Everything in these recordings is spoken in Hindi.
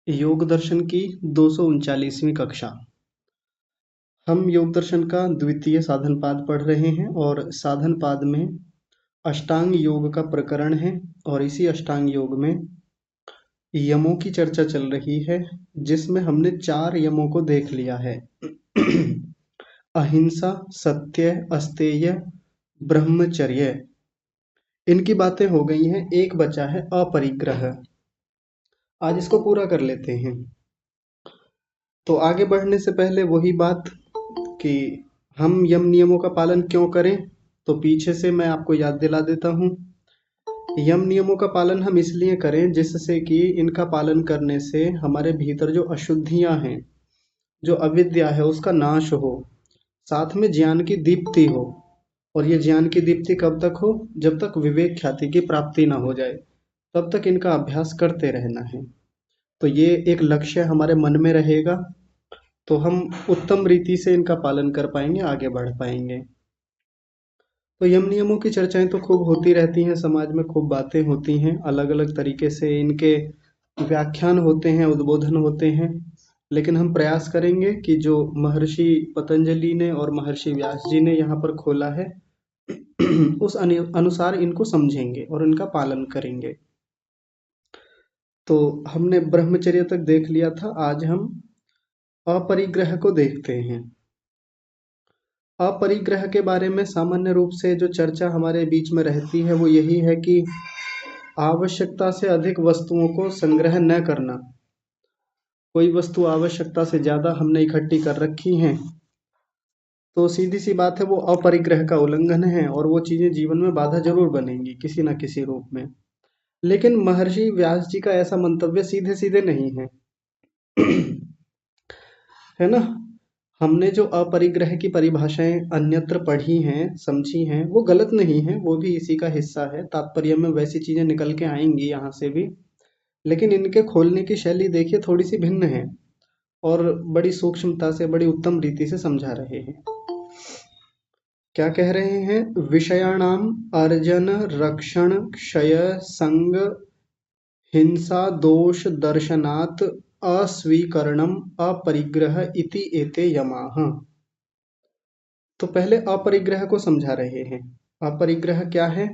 योग दर्शन की 239वीं कक्षा। हम योग दर्शन का द्वितीय साधन पाद पढ़ रहे हैं और साधन पाद में अष्टांग योग का प्रकरण है और इसी अष्टांग योग में यमों की चर्चा चल रही है, जिसमें हमने 4 यमों को देख लिया है। अहिंसा, सत्य, अस्तेय, ब्रह्मचर्य। इनकी बातें हो गई हैं। एक बचा है अपरिग्रह। आज इसको पूरा कर लेते हैं। तो आगे बढ़ने से पहले वही बात कि हम यम नियमों का पालन क्यों करें, तो पीछे से मैं आपको याद दिला देता हूँ। यम नियमों का पालन हम इसलिए करें जिससे कि इनका पालन करने से हमारे भीतर जो अशुद्धियां हैं, जो अविद्या है, उसका नाश हो, साथ में ज्ञान की दीप्ति हो। और ये ज्ञान की दीप्ति कब तक हो? जब तक विवेक ख्याति की प्राप्ति ना हो जाए, तब तक इनका अभ्यास करते रहना है। तो ये एक लक्ष्य हमारे मन में रहेगा, तो हम उत्तम रीति से इनका पालन कर पाएंगे, आगे बढ़ पाएंगे। तो यम नियमों की चर्चाएं तो खूब होती रहती हैं, समाज में खूब बातें होती हैं, अलग अलग तरीके से इनके व्याख्यान होते हैं, उद्बोधन होते हैं। लेकिन हम प्रयास करेंगे कि जो महर्षि पतंजलि ने और महर्षि व्यास जी ने यहाँ पर खोला है उस अनुसार इनको समझेंगे और इनका पालन करेंगे। तो हमने ब्रह्मचर्य तक देख लिया था। आज हम अपरिग्रह को देखते हैं। अपरिग्रह के बारे में सामान्य रूप से जो चर्चा हमारे बीच में रहती है वो यही है कि आवश्यकता से अधिक वस्तुओं को संग्रह न करना। कोई वस्तु आवश्यकता से ज्यादा हमने इकट्ठी कर रखी हैं, तो सीधी सी बात है वो अपरिग्रह का उल्लंघन है और वो चीजें जीवन में बाधा जरूर बनेंगी किसी न किसी रूप में। लेकिन महर्षि व्यास जी का ऐसा मंतव्य सीधे सीधे नहीं है। है ना? हमने जो अपरिग्रह की परिभाषाएं अन्यत्र पढ़ी हैं, समझी हैं, वो गलत नहीं है, वो भी इसी का हिस्सा है। तात्पर्य में वैसी चीजें निकल के आएंगी यहाँ से भी, लेकिन इनके खोलने की शैली देखिए थोड़ी सी भिन्न है और बड़ी सूक्ष्मता से, बड़ी उत्तम रीति से समझा रहे हैं। क्या कह रहे हैं? विषयाणाम अर्जन रक्षण क्षय संग हिंसा दोष दर्शनात् अस्वीकरणम अपरिग्रह इति एते यमाः। तो पहले अपरिग्रह को समझा रहे हैं। अपरिग्रह क्या है?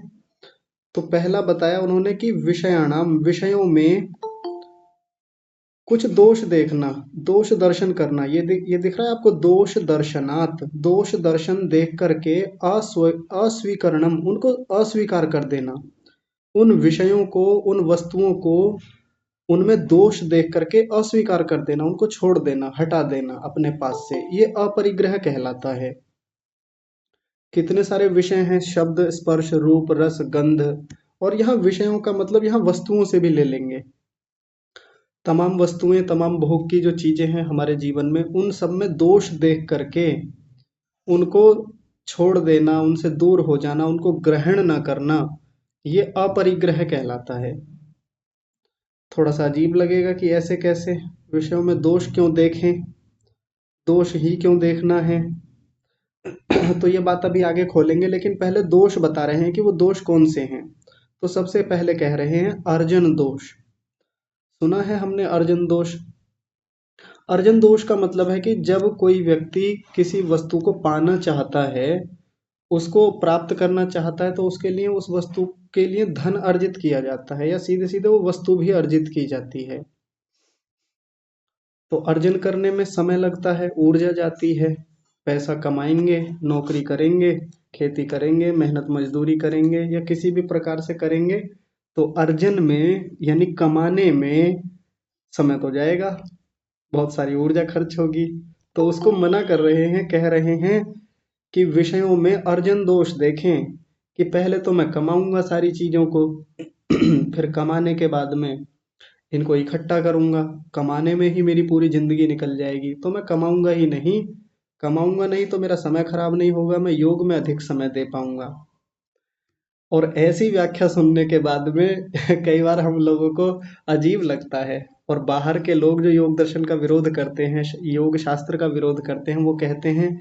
तो पहला बताया उन्होंने कि विषयाणाम, विषयों में कुछ दोष देखना, दोष दर्शन करना। ये दिख रहा है आपको? दोष दर्शनात्, दोष दर्शन देख करके अस्वीकरणम, उनको अस्वीकार कर देना। उन विषयों को, उन वस्तुओं को, उनमें दोष देख करके अस्वीकार कर देना, उनको छोड़ देना, हटा देना अपने पास से, ये अपरिग्रह कहलाता है। कितने सारे विषय हैं, शब्द स्पर्श रूप रस गंध, और यहाँ विषयों का मतलब यहाँ वस्तुओं से भी ले लेंगे। तमाम वस्तुएं, तमाम भोग की जो चीजें हैं हमारे जीवन में, उन सब में दोष देख करके उनको छोड़ देना, उनसे दूर हो जाना, उनको ग्रहण न करना, ये अपरिग्रह कहलाता है। थोड़ा सा अजीब लगेगा कि ऐसे कैसे, विषयों में दोष क्यों देखें, दोष ही क्यों देखना है। तो ये बात अभी आगे खोलेंगे, लेकिन पहले दोष बता रहे हैं कि वो दोष कौन से हैं। तो सबसे पहले कह रहे हैं अर्जन दोष। सुना है हमने अर्जन दोष? अर्जन दोष का मतलब है कि जब कोई व्यक्ति किसी वस्तु को पाना चाहता है, उसको प्राप्त करना चाहता है, तो उसके लिए उस वस्तु के लिए धन अर्जित किया जाता है, या सीधे सीधे वो वस्तु भी अर्जित की जाती है। तो अर्जन करने में समय लगता है, ऊर्जा जाती है। पैसा कमाएंगे, नौकरी करेंगे, खेती करेंगे, मेहनत मजदूरी करेंगे, या किसी भी प्रकार से करेंगे, तो अर्जन में यानी कमाने में समय तो जाएगा, बहुत सारी ऊर्जा खर्च होगी। तो उसको मना कर रहे हैं, कह रहे हैं कि विषयों में अर्जन दोष देखें कि पहले तो मैं कमाऊंगा सारी चीजों को, फिर कमाने के बाद में इनको इकट्ठा करूंगा, कमाने में ही मेरी पूरी जिंदगी निकल जाएगी, तो मैं कमाऊंगा ही नहीं। कमाऊंगा नहीं तो मेरा समय खराब नहीं होगा, मैं योग में अधिक समय दे पाऊंगा। और ऐसी व्याख्या सुनने के बाद में कई बार हम लोगों को अजीब लगता है, और बाहर के लोग जो योग दर्शन का विरोध करते हैं, योग शास्त्र का विरोध करते हैं, वो कहते हैं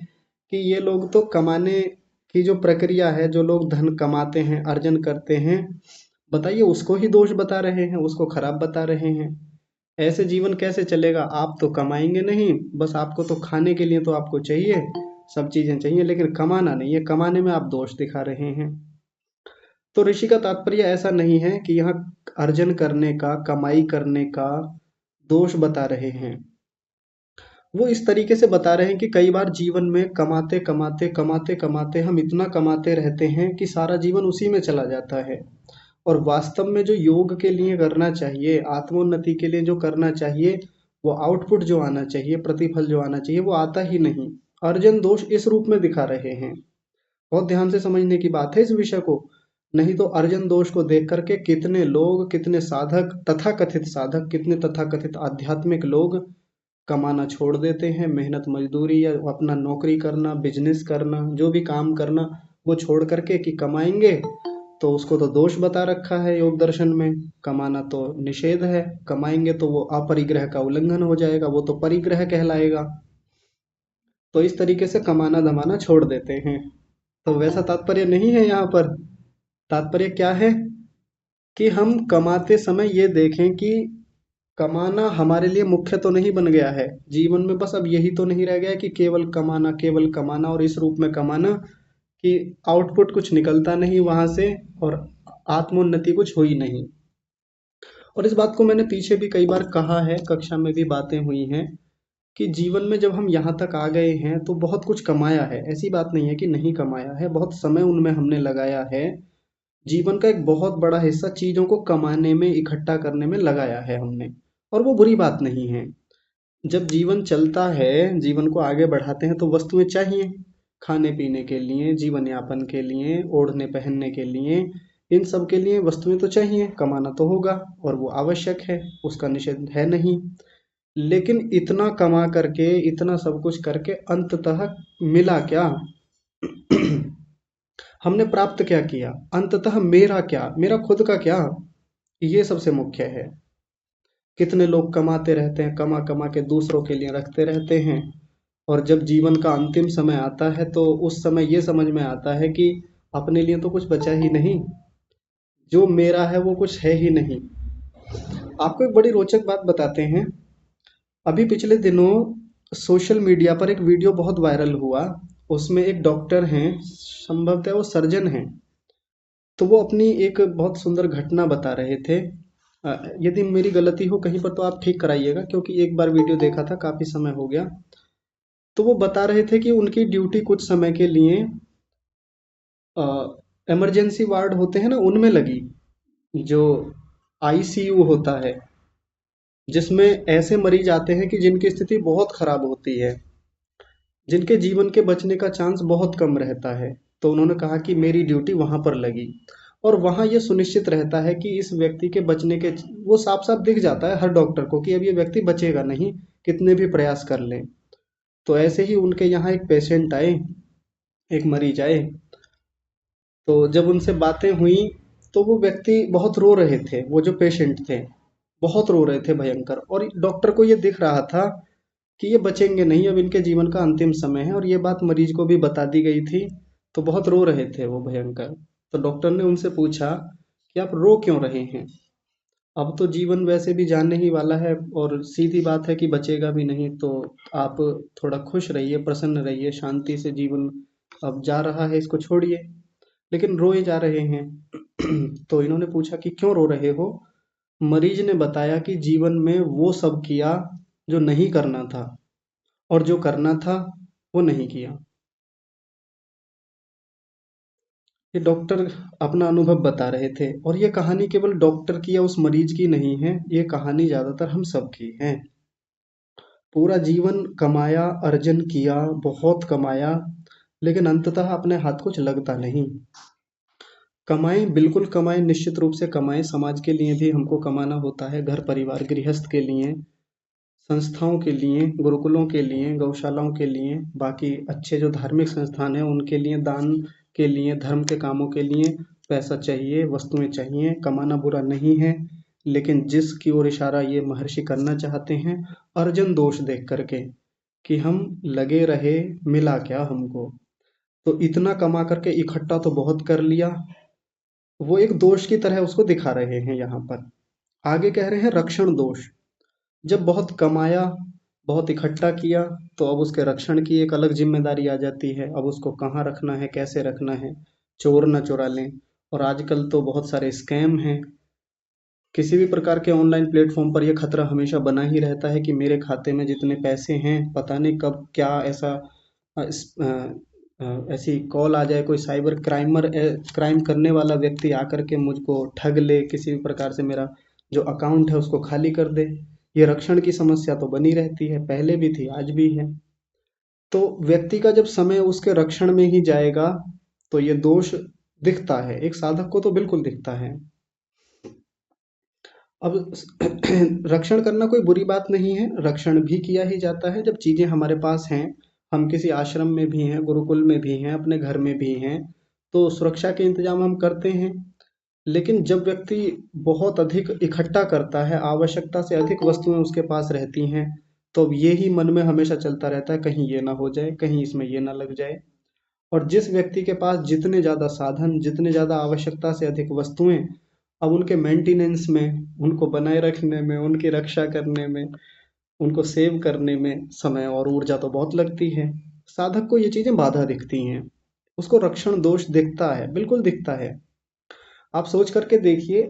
कि ये लोग तो कमाने की जो प्रक्रिया है, जो लोग धन कमाते हैं, अर्जन करते हैं, बताइए उसको ही दोष बता रहे हैं, उसको खराब बता रहे हैं। ऐसे जीवन कैसे चलेगा? आप तो कमाएंगे नहीं, बस आपको तो खाने के लिए तो आपको चाहिए, सब चीजें चाहिए, लेकिन कमाना नहीं है, कमाने में आप दोष दिखा रहे हैं। तो ऋषि का तात्पर्य ऐसा नहीं है कि यहाँ अर्जन करने का, कमाई करने का दोष बता रहे हैं। वो इस तरीके से बता रहे हैं कि कई बार जीवन में कमाते कमाते कमाते कमाते हम इतना कमाते रहते हैं कि सारा जीवन उसी में चला जाता है, और वास्तव में जो योग के लिए करना चाहिए, आत्मोन्नति के लिए जो करना चाहिए, वो आउटपुट जो आना चाहिए, प्रतिफल जो आना चाहिए, वो आता ही नहीं। अर्जन दोष इस रूप में दिखा रहे हैं। बहुत ध्यान से समझने की बात है इस विषय को। नहीं तो अर्जन दोष को देख करके कितने लोग, कितने साधक, तथाकथित साधक, कितने तथाकथित आध्यात्मिक लोग कमाना छोड़ देते हैं, मेहनत मजदूरी या अपना नौकरी करना, बिजनेस करना, जो भी काम करना, वो छोड़ करके कि कमाएंगे, तो उसको तो दोष बता रखा है योग दर्शन में। कमाना तो निषेध है, कमाएंगे तो वो अपरिग्रह का उल्लंघन हो जाएगा, वो तो परिग्रह कहलाएगा। तो इस तरीके से कमाना धमाना छोड़ देते हैं। तो वैसा तात्पर्य नहीं है यहाँ पर। तात्पर्य क्या है कि हम कमाते समय ये देखें कि कमाना हमारे लिए मुख्य तो नहीं बन गया है जीवन में। बस अब यही तो नहीं रह गया है कि केवल कमाना और इस रूप में कमाना कि आउटपुट कुछ निकलता नहीं वहां से, और आत्मोन्नति कुछ हुई नहीं। और इस बात को मैंने पीछे भी कई बार कहा है, कक्षा में भी बातें हुई हैं कि जीवन में जब हम यहाँ तक आ गए हैं तो बहुत कुछ कमाया है, ऐसी बात नहीं है कि नहीं कमाया है, बहुत समय उनमें हमने लगाया है। जीवन का एक बहुत बड़ा हिस्सा चीजों को कमाने में, इकट्ठा करने में लगाया है हमने, और वो बुरी बात नहीं है। जब जीवन चलता है, जीवन को आगे बढ़ाते हैं, तो वस्तुएं चाहिए खाने पीने के लिए, जीवन यापन के लिए, ओढ़ने पहनने के लिए, इन सब के लिए वस्तुएं तो चाहिए, कमाना तो होगा, और वो आवश्यक है, उसका निषेध है नहीं। लेकिन इतना कमा करके, इतना सब कुछ करके अंततः मिला क्या? हमने प्राप्त क्या किया? अंततः मेरा क्या, मेरा खुद का क्या? ये सबसे मुख्य है। कितने लोग कमाते रहते हैं, कमा कमा के दूसरों के लिए रखते रहते हैं, और जब जीवन का अंतिम समय आता है तो उस समय ये समझ में आता है कि अपने लिए तो कुछ बचा ही नहीं, जो मेरा है वो कुछ है ही नहीं। आपको एक बड़ी रोचक बात बताते हैं। अभी पिछले दिनों सोशल मीडिया पर एक वीडियो बहुत वायरल हुआ। उसमें एक डॉक्टर हैं, संभवतः वो सर्जन हैं। तो वो अपनी एक बहुत सुंदर घटना बता रहे थे। यदि मेरी गलती हो कहीं पर तो आप ठीक कराइएगा, क्योंकि एक बार वीडियो देखा था, काफी समय हो गया। तो वो बता रहे थे कि उनकी ड्यूटी कुछ समय के लिए इमरजेंसी वार्ड होते हैं ना, उनमें लगी, जो आईसीयू होता है, जिसमें ऐसे मरीज आते हैं कि जिनकी स्थिति बहुत खराब होती है, जिनके जीवन के बचने का चांस बहुत कम रहता है। तो उन्होंने कहा कि मेरी ड्यूटी वहां पर लगी, और वहां ये सुनिश्चित रहता है कि इस व्यक्ति के बचने के, वो साफ साफ दिख जाता है हर डॉक्टर को कि अब ये व्यक्ति बचेगा नहीं, कितने भी प्रयास कर लें। तो ऐसे ही उनके यहाँ एक पेशेंट आए, एक मरीज आए। तो जब उनसे बातें हुई, तो वो व्यक्ति बहुत रो रहे थे, वो जो पेशेंट थे बहुत रो रहे थे भयंकर, और डॉक्टर को ये दिख रहा था कि ये बचेंगे नहीं, अब इनके जीवन का अंतिम समय है, और ये बात मरीज को भी बता दी गई थी। तो बहुत रो रहे थे वो भयंकर। तो डॉक्टर ने उनसे पूछा कि आप रो क्यों रहे हैं? अब तो जीवन वैसे भी जाने ही वाला है, और सीधी बात है कि बचेगा भी नहीं, तो आप थोड़ा खुश रहिए, प्रसन्न रहिए, शांति से जीवन अब जा रहा है, इसको छोड़िए। लेकिन रोए जा रहे हैं। तो इन्होंने पूछा कि क्यों रो रहे हो? मरीज ने बताया कि जीवन में वो सब किया जो नहीं करना था, और जो करना था वो नहीं किया। ये डॉक्टर अपना अनुभव बता रहे थे, और ये कहानी केवल डॉक्टर की या उस मरीज की नहीं है, ये कहानी ज्यादातर हम सब की है। पूरा जीवन कमाया, अर्जन किया, बहुत कमाया, लेकिन अंततः अपने हाथ कुछ लगता नहीं। कमाएं, बिल्कुल कमाएं, निश्चित रूप से कमाएं, समाज के लिए भी हमको कमाना होता है, घर परिवार गृहस्थ के लिए, संस्थाओं के लिए, गुरुकुलों के लिए, गौशालाओं के लिए, बाकी अच्छे जो धार्मिक संस्थान हैं उनके लिए, दान के लिए, धर्म के कामों के लिए पैसा चाहिए, वस्तुएं चाहिए, कमाना बुरा नहीं है। लेकिन जिसकी ओर इशारा ये महर्षि करना चाहते हैं, अर्जन दोष देख करके, कि हम लगे रहे, मिला क्या हमको? तो इतना कमा करके इकट्ठा तो बहुत कर लिया, वो एक दोष की तरह उसको दिखा रहे हैं यहाँ पर। आगे कह रहे हैं रक्षण दोष। जब बहुत कमाया, बहुत इकट्ठा किया, तो अब उसके रक्षण की एक अलग ज़िम्मेदारी आ जाती है। अब उसको कहाँ रखना है, कैसे रखना है, चोर ना चुरा लें। और आजकल तो बहुत सारे स्कैम हैं। किसी भी प्रकार के ऑनलाइन प्लेटफ़ॉर्म पर ये खतरा हमेशा बना ही रहता है कि मेरे खाते में जितने पैसे हैं, पता नहीं कब क्या ऐसा ऐसी कॉल आ जाए, कोई साइबर क्राइम करने वाला व्यक्ति आकर के मुझको ठग ले, किसी भी प्रकार से मेरा जो अकाउंट है उसको खाली कर दे। ये रक्षण की समस्या तो बनी रहती है, पहले भी थी, आज भी है। तो व्यक्ति का जब समय उसके रक्षण में ही जाएगा, तो ये दोष दिखता है, एक साधक को तो बिल्कुल दिखता है। अब रक्षण करना कोई बुरी बात नहीं है, रक्षण भी किया ही जाता है जब चीज़ें हमारे पास हैं, हम किसी आश्रम में भी हैं, गुरुकुल में भी हैं, अपने घर में भी हैं, तो सुरक्षा के इंतजाम हम करते हैं। लेकिन जब व्यक्ति बहुत अधिक इकट्ठा करता है, आवश्यकता से अधिक वस्तुएं उसके पास रहती हैं, तो अब ये ही मन में हमेशा चलता रहता है, कहीं ये ना हो जाए, कहीं इसमें ये ना लग जाए। और जिस व्यक्ति के पास जितने ज़्यादा साधन, जितने ज़्यादा आवश्यकता से अधिक वस्तुएं, अब उनके मेंटेनेंस में, उनको बनाए रखने में, उनकी रक्षा करने में, उनको सेव करने में समय और ऊर्जा तो बहुत लगती है। साधक को ये चीज़ें बाधा दिखती हैं, उसको रक्षण दोष दिखता है, बिल्कुल दिखता है। आप सोच करके देखिए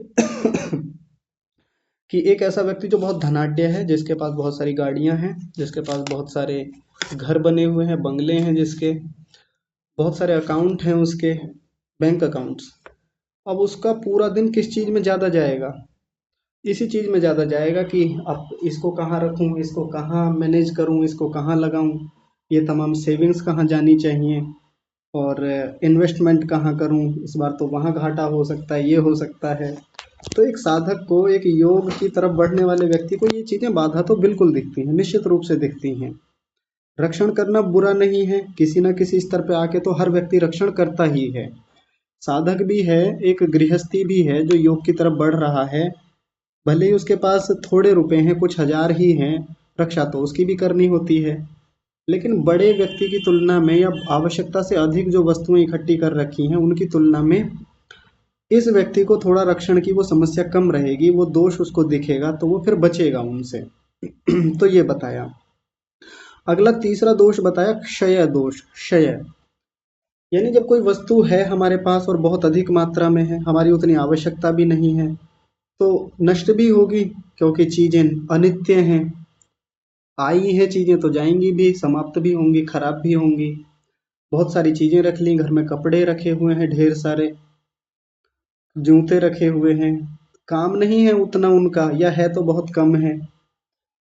कि एक ऐसा व्यक्ति जो बहुत धनाढ्य है, जिसके पास बहुत सारी गाड़ियां हैं, जिसके पास बहुत सारे घर बने हुए हैं, बंगले हैं, जिसके बहुत सारे अकाउंट हैं, उसके बैंक अकाउंट्स, अब उसका पूरा दिन किस चीज़ में ज़्यादा जाएगा? इसी चीज़ में ज़्यादा जाएगा कि अब इसको कहाँ रखूँ, इसको कहाँ मैनेज करूँ, इसको कहाँ लगाऊँ, ये तमाम सेविंग्स कहाँ जानी चाहिए, और इन्वेस्टमेंट कहाँ करूँ, इस बार तो वहाँ घाटा हो सकता है, ये हो सकता है। तो एक साधक को, एक योग की तरफ बढ़ने वाले व्यक्ति को ये चीज़ें बाधा तो बिल्कुल दिखती हैं, निश्चित रूप से दिखती हैं। रक्षण करना बुरा नहीं है, किसी न किसी स्तर पे आके तो हर व्यक्ति रक्षण करता ही है। साधक भी है, एक गृहस्थी भी है जो योग की तरफ बढ़ रहा है, भले ही उसके पास थोड़े रुपए हैं, कुछ हजार ही हैं, रक्षा तो उसकी भी करनी होती है। लेकिन बड़े व्यक्ति की तुलना में, या आवश्यकता से अधिक जो वस्तुएं इकट्ठी कर रखी हैं उनकी तुलना में, इस व्यक्ति को थोड़ा रक्षण की वो समस्या कम रहेगी, वो दोष उसको दिखेगा तो वो फिर बचेगा उनसे। तो ये बताया। अगला तीसरा दोष बताया, क्षय दोष। क्षय यानी जब कोई वस्तु है हमारे पास और बहुत अधिक मात्रा में है, हमारी उतनी आवश्यकता भी नहीं है, तो नष्ट भी होगी, क्योंकि चीजें अनित्य हैं। आई है चीजें तो जाएंगी भी, समाप्त भी होंगी, खराब भी होंगी। बहुत सारी चीजें रख ली, घर में कपड़े रखे हुए हैं ढेर सारे, जूते रखे हुए हैं, काम नहीं है उतना उनका, या है तो बहुत कम है।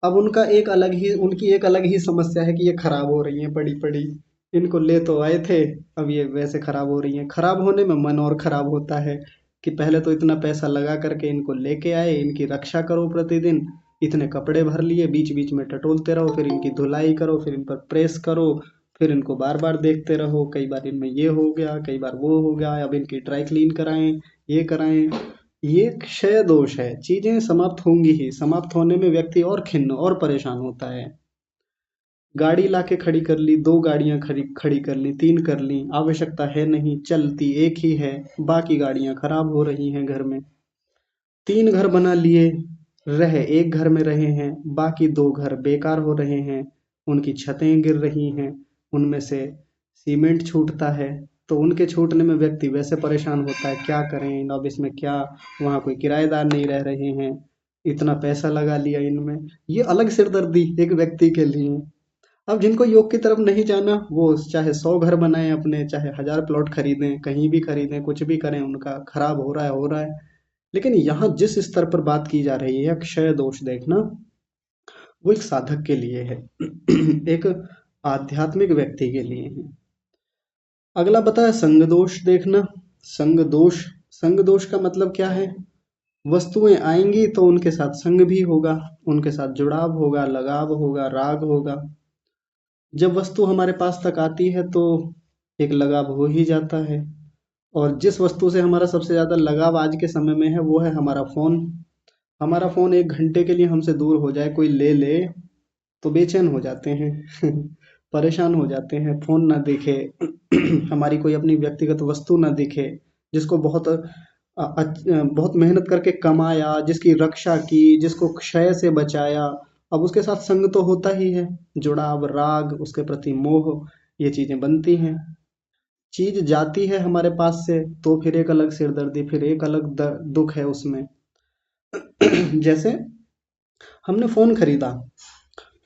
अब उनकी एक अलग ही समस्या है कि ये खराब हो रही हैं पड़ी पड़ी, इनको ले तो आए थे, अब ये वैसे खराब हो रही हैं। खराब होने में मन और खराब होता है कि पहले तो इतना पैसा लगा करके इनको लेके आए, इनकी रक्षा करो प्रतिदिन, इतने कपड़े भर लिए, बीच बीच में टटोलते रहो, फिर इनकी धुलाई करो, फिर इन पर प्रेस करो, फिर इनको बार बार देखते रहो, कई बार इनमें ये हो गया, कई बार वो हो गया, अब इनकी ड्राई क्लीन कराएं, ये कराएं। ये क्षय दोष है, चीजें समाप्त होंगी ही, समाप्त होने में व्यक्ति और खिन्न और परेशान होता है। गाड़ी लाके खड़ी कर ली, दो गाड़ियां खड़ी खड़ी कर ली, तीन कर ली, आवश्यकता है नहीं, चलती एक ही है, बाकी गाड़ियां खराब हो रही हैं घर में। तीन घर बना लिए, रहे एक घर में रहे हैं, बाकी दो घर बेकार हो रहे हैं, उनकी छतें गिर रही हैं, उनमें से सीमेंट छूटता है, तो उनके छूटने में व्यक्ति वैसे परेशान होता है, क्या करें अब इसमें क्या, वहाँ कोई किराएदार नहीं रह रहे हैं, इतना पैसा लगा लिया इनमें, ये अलग सिरदर्दी एक व्यक्ति के लिए। अब जिनको योग की तरफ नहीं जाना, वो चाहे 100 घर बनाएं अपने, चाहे 1000 प्लॉट खरीदें, कहीं भी खरीदें, कुछ भी करें, उनका खराब हो रहा है, हो रहा है। लेकिन यहाँ जिस स्तर पर बात की जा रही है क्षय दोष देखना, वो एक साधक के लिए है, एक आध्यात्मिक व्यक्ति के लिए है। अगला बताया संग दोष देखना। संग दोष, संग दोष का मतलब क्या है? वस्तुएं आएंगी तो उनके साथ संग भी होगा, उनके साथ जुड़ाव होगा, लगाव होगा, राग होगा। जब वस्तु हमारे पास तक आती है तो एक लगाव हो ही जाता है। और जिस वस्तु से हमारा सबसे ज़्यादा लगाव आज के समय में है वो है हमारा फ़ोन। हमारा फ़ोन 1 घंटे के लिए हमसे दूर हो जाए, कोई ले ले, तो बेचैन हो जाते हैं, परेशान हो जाते हैं, फ़ोन ना दिखे, हमारी कोई अपनी व्यक्तिगत वस्तु ना दिखे, जिसको बहुत बहुत मेहनत करके कमाया, जिसकी रक्षा की, जिसको क्षय से बचाया, अब उसके साथ संग तो होता ही है। जुड़ाव, राग, उसके प्रति मोह, ये चीजें बनती हैं। चीज जाती है हमारे पास से तो फिर एक अलग सिरदर्दी, फिर एक अलग दुख है उसमें। जैसे हमने फोन खरीदा,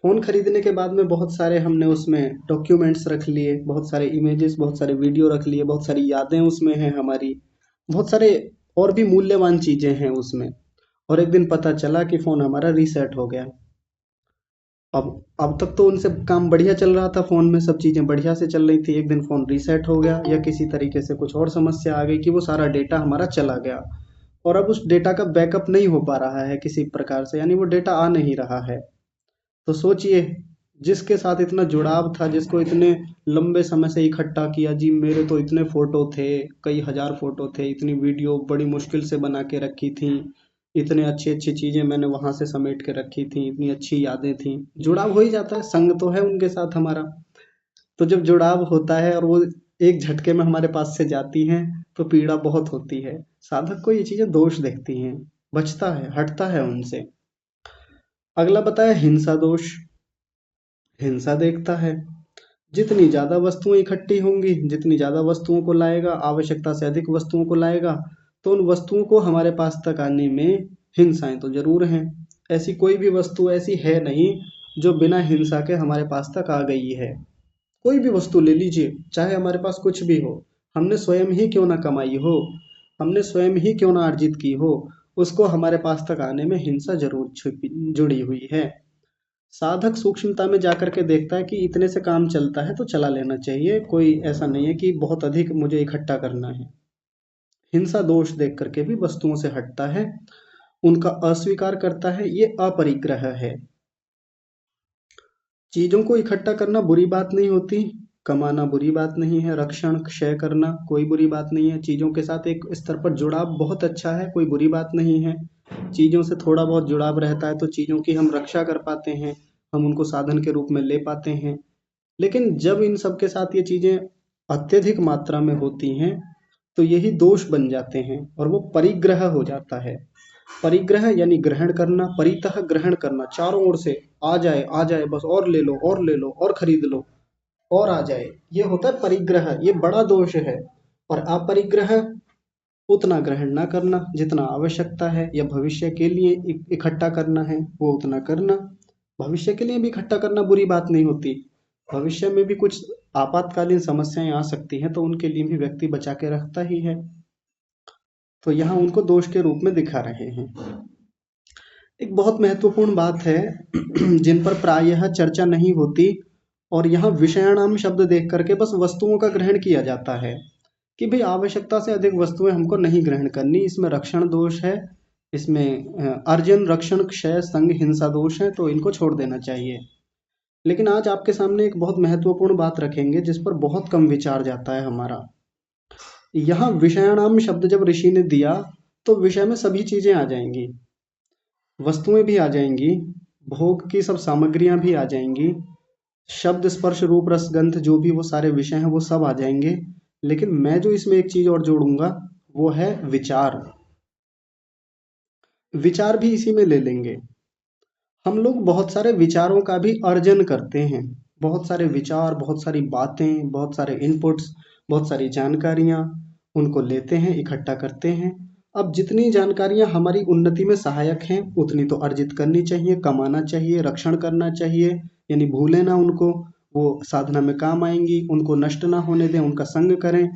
फोन खरीदने के बाद में बहुत सारे हमने उसमें डॉक्यूमेंट्स रख लिए, बहुत सारे इमेजेस, बहुत सारे वीडियो रख लिए, बहुत सारी यादें उसमें हैं हमारी, बहुत सारे और भी मूल्यवान चीजें हैं उसमें। और एक दिन पता चला कि फोन हमारा रीसेट हो गया। अब तक तो उनसे काम बढ़िया चल रहा था, फोन में सब चीजें बढ़िया से चल रही थी, एक दिन फोन रीसेट हो गया या किसी तरीके से कुछ और समस्या आ गई कि वो सारा डेटा हमारा चला गया। और अब उस डेटा का बैकअप नहीं हो पा रहा है किसी प्रकार से, यानी वो डेटा आ नहीं रहा है। तो सोचिए, जिसके साथ इतना जुड़ाव था, जिसको इतने लंबे समय से इकट्ठा किया, जी मेरे तो इतने फोटो थे, कई हजार फोटो थे, इतनी वीडियो बड़ी मुश्किल से बना के रखी थी, इतने अच्छी अच्छी चीजें मैंने वहां से समेट के रखी थी, इतनी अच्छी यादें थी। जुड़ाव हो ही जाता है, संग तो है उनके साथ हमारा। तो जब जुड़ाव होता है और वो एक झटके में हमारे पास से जाती हैं, तो पीड़ा बहुत होती है। साधक को ये चीजें दोष दिखती हैं, बचता है, हटता है उनसे। अगला बताया हिंसा दोष। हिंसा देखता है, जितनी ज्यादा वस्तुएं इकट्ठी होंगी, जितनी ज्यादा वस्तुओं को लाएगा, आवश्यकता से अधिक वस्तुओं को लाएगा, तो उन वस्तुओं को हमारे पास तक आने में हिंसाएं तो जरूर हैं। ऐसी कोई भी वस्तु ऐसी है नहीं जो बिना हिंसा के हमारे पास तक आ गई है। कोई भी वस्तु ले लीजिए, चाहे हमारे पास कुछ भी हो, हमने स्वयं ही क्यों ना कमाई हो, हमने स्वयं ही क्यों ना अर्जित की हो, उसको हमारे पास तक आने में हिंसा जरूर जुड़ी हुई है। साधक सूक्ष्मता में जाकर के देखता है कि इतने से काम चलता है तो चला लेना चाहिए, कोई ऐसा नहीं है कि बहुत अधिक मुझे इकट्ठा करना है। हिंसा दोष देख करके भी वस्तुओं से हटता है, उनका अस्वीकार करता है, ये अपरिग्रह है। चीजों को इकट्ठा करना बुरी बात नहीं होती, कमाना बुरी बात नहीं है, रक्षण क्षय करना कोई बुरी बात नहीं है, चीजों के साथ एक स्तर पर जुड़ाव बहुत अच्छा है, कोई बुरी बात नहीं है। चीजों से थोड़ा बहुत जुड़ाव रहता है तो चीजों की हम रक्षा कर पाते हैं, हम उनको साधन के रूप में ले पाते हैं। लेकिन जब इन सब के साथ ये चीजें अत्यधिक मात्रा में होती हैं, तो यही दोष बन जाते हैं और वो परिग्रह हो जाता है। परिग्रह यानी ग्रहण करना, परितः ग्रहण करना, चारों ओर से आ जाए, बस और ले लो और ले लो और खरीद लो और आ जाए, ये होता है परिग्रह, ये बड़ा दोष है। और अपरिग्रह, उतना ग्रहण ना करना जितना आवश्यकता है या भविष्य के लिए इकट्ठा करना है वो उतना करना। भविष्य के लिए भी इकट्ठा करना बुरी बात नहीं होती, भविष्य में भी कुछ आपातकालीन समस्याएं आ सकती हैं तो उनके लिए भी व्यक्ति बचा के रखता ही है। तो यहाँ उनको दोष के रूप में दिखा रहे हैं। एक बहुत महत्वपूर्ण बात है जिन पर प्रायः चर्चा नहीं होती, और यहाँ विषयाणाम शब्द देख करके बस वस्तुओं का ग्रहण किया जाता है कि भाई आवश्यकता से अधिक वस्तुएं हमको नहीं ग्रहण करनी, इसमें रक्षण दोष है, इसमें अर्जन रक्षण क्षय संग हिंसा दोष है, तो इनको छोड़ देना चाहिए। लेकिन आज आपके सामने एक बहुत महत्वपूर्ण बात रखेंगे जिस पर बहुत कम विचार जाता है हमारा। यहाँ विषयाणाम शब्द जब ऋषि ने दिया तो विषय में सभी चीजें आ जाएंगी, वस्तुएं भी आ जाएंगी, भोग की सब सामग्रियां भी आ जाएंगी, शब्द स्पर्श रूप रस गंध जो भी वो सारे विषय हैं वो सब आ जाएंगे। लेकिन मैं जो इसमें एक चीज और जोड़ूंगा वो है विचार। विचार भी इसी में ले लेंगे। हम लोग बहुत सारे विचारों का भी अर्जन करते हैं, बहुत सारे विचार, बहुत सारी बातें, बहुत सारे इनपुट्स, बहुत सारी जानकारियां, उनको लेते हैं, इकट्ठा करते हैं। अब जितनी जानकारियां हमारी उन्नति में सहायक हैं उतनी तो अर्जित करनी चाहिए, कमाना चाहिए, रक्षण करना चाहिए, यानी भूलें ना उनको, वो साधना में काम आएंगी, उनको नष्ट ना होने दें, उनका संग करें।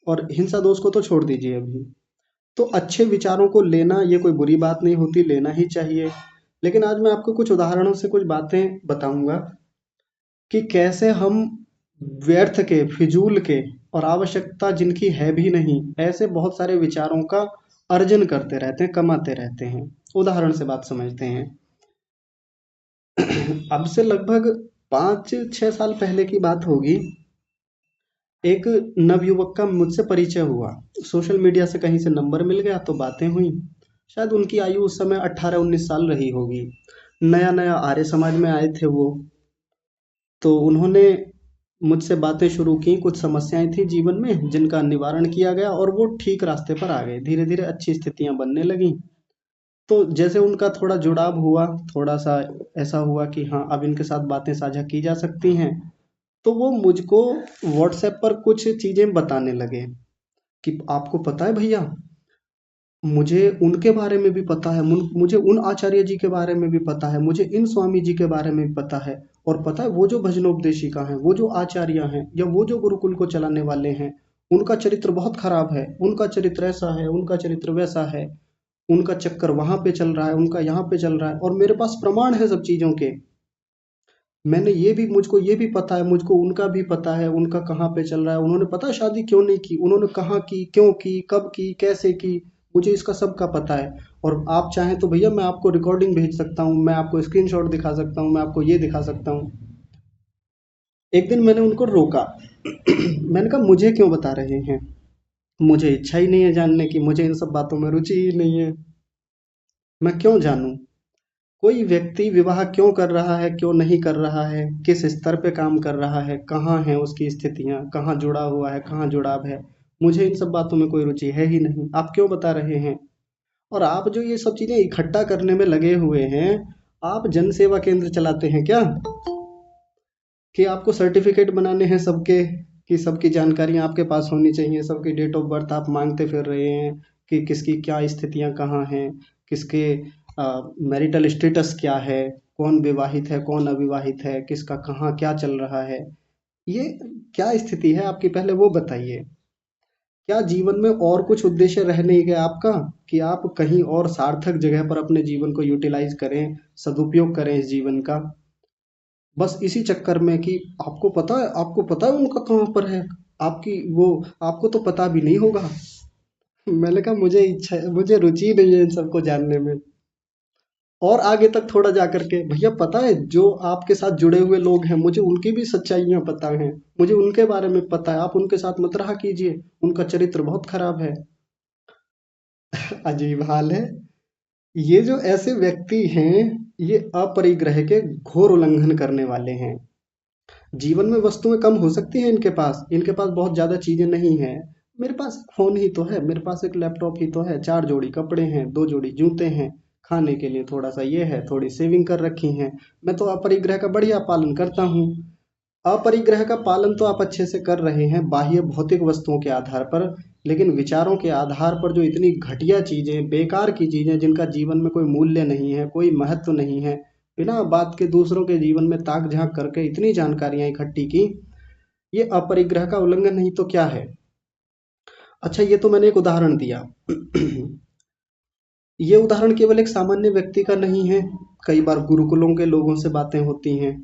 और हिंसा दोष को तो छोड़ दीजिए अभी। तो अच्छे विचारों को लेना ये कोई बुरी बात नहीं होती, लेना ही चाहिए। लेकिन आज मैं आपको कुछ उदाहरणों से कुछ बातें बताऊंगा कि कैसे हम व्यर्थ के, फिजूल के और आवश्यकता जिनकी है भी नहीं, ऐसे बहुत सारे विचारों का अर्जन करते रहते हैं, कमाते रहते हैं। उदाहरण से बात समझते हैं। अब से लगभग 5-6 साल पहले की बात होगी, एक नवयुवक का मुझसे परिचय हुआ, सोशल मीडिया से कहीं से नंबर मिल गया तो बातें हुई। शायद उनकी आयु उस समय 18-19 साल रही होगी, नया नया आर्य समाज में आए थे वो। तो उन्होंने मुझसे बातें शुरू की, कुछ समस्याएं थी जीवन में जिनका निवारण किया गया और वो ठीक रास्ते पर आ गए, धीरे धीरे अच्छी स्थितियां बनने लगी। तो जैसे उनका थोड़ा जुड़ाव हुआ, थोड़ा सा ऐसा हुआ कि हाँ अब इनके साथ बातें साझा की जा सकती हैं, तो वो मुझको व्हाट्सएप पर कुछ चीजें बताने लगे कि आपको पता है भैया, मुझे उनके बारे में भी पता है, मुझे उन आचार्य जी के बारे में भी पता है, मुझे इन स्वामी जी के बारे में भी पता है। और पता है वो जो भजनोपदेशिका हैं, वो जो आचार्य हैं या वो जो गुरुकुल को चलाने वाले हैं, उनका चरित्र बहुत खराब है, उनका चरित्र ऐसा है, उनका चरित्र वैसा है, उनका चक्कर वहां पे चल रहा है, उनका यहाँ पे चल रहा है, और मेरे पास प्रमाण है सब चीजों के। मैंने ये भी, मुझको ये भी पता है, मुझको उनका भी पता है, उनका कहाँ पे चल रहा है, उन्होंने पता है शादी क्यों नहीं की, उन्होंने कहाँ की, क्यों की, कब की, कैसे की, मुझे इसका सबका पता है। और आप चाहें तो भैया मैं आपको रिकॉर्डिंग भेज सकता हूँ, मैं आपको स्क्रीनशॉट दिखा सकता हूँ, मैं आपको ये दिखा सकता हूँ। एक दिन मैंने उनको रोका। मैंने कहा मुझे क्यों बता रहे हैं, मुझे इच्छा ही नहीं है जानने की, मुझे इन सब बातों में रुचि ही नहीं है, मैं क्यों जानूं। कोई व्यक्ति विवाह क्यों कर रहा है, क्यों नहीं कर रहा है, किस स्तर पे काम कर रहा है, कहाँ है उसकी स्थितियाँ, कहाँ जुड़ा हुआ है, कहाँ जुड़ाव है, मुझे इन सब बातों में कोई रुचि है ही नहीं, आप क्यों बता रहे हैं। और आप जो ये सब चीजें इकट्ठा करने में लगे हुए हैं, आप जन सेवा केंद्र चलाते हैं क्या, कि आपको सर्टिफिकेट बनाने हैं सबके, कि सबकी जानकारियां आपके पास होनी चाहिए, सबकी डेट ऑफ बर्थ आप मांगते फिर रहे हैं, कि किसकी क्या स्थितियां कहाँ हैं, किसके मैरिटल स्टेटस क्या है, कौन विवाहित है, कौन अविवाहित है, किसका कहाँ क्या चल रहा है, ये क्या स्थिति है आपकी, पहले वो बताइए। क्या जीवन में और कुछ उद्देश्य रह नहीं गया आपका, कि आप कहीं और सार्थक जगह पर अपने जीवन को यूटिलाइज करें, सदुपयोग करें इस जीवन का, बस इसी चक्कर में कि आपको पता है, आपको पता है उनका कहाँ पर है, आपकी वो, आपको तो पता भी नहीं होगा। मैंने कहा मुझे इच्छा है, मुझे रुचि नहीं है इन सबको जानने में। और आगे तक थोड़ा जा करके, भैया पता है जो आपके साथ जुड़े हुए लोग हैं, मुझे उनकी भी सच्चाइयां पता हैं, मुझे उनके बारे में पता है, आप उनके साथ मत रहा कीजिए, उनका चरित्र बहुत खराब है। अजीब हाल है। ये जो ऐसे व्यक्ति हैं, ये अपरिग्रह के घोर उल्लंघन करने वाले हैं। जीवन में वस्तुएं कम हो सकती हैं इनके पास बहुत ज़्यादा चीज़ें नहीं हैं। मेरे पास एक फ़ोन ही तो है, मेरे पास एक लैपटॉप ही तो है, 4 जोड़ी कपड़े हैं, 2 जोड़ी जूते हैं, खाने के लिए थोड़ा-सा ये है, थोड़ी सेविंग कर रखी हैं। मैं तो अपरिग्रह का बढ़िया पालन करता हूँ। अपरिग्रह का पालन तो आप अच्छे से कर रहे हैं बाह्य भौतिक वस्तुओं के आधार पर, लेकिन विचारों के आधार पर जो इतनी घटिया चीज़ें, बेकार की चीज़ें जिनका जीवन में कोई मूल्य नहीं है, कोई महत्व नहीं है, बिना बात के दूसरों के जीवन में ताक झांक करके इतनी जानकारियां इकट्ठी की, ये अपरिग्रह का उल्लंघन नहीं तो क्या है। अच्छा ये तो मैंने एक उदाहरण दिया। ये उदाहरण केवल एक सामान्य व्यक्ति का नहीं है, कई बार गुरुकुलों के लोगों से बातें होती हैं।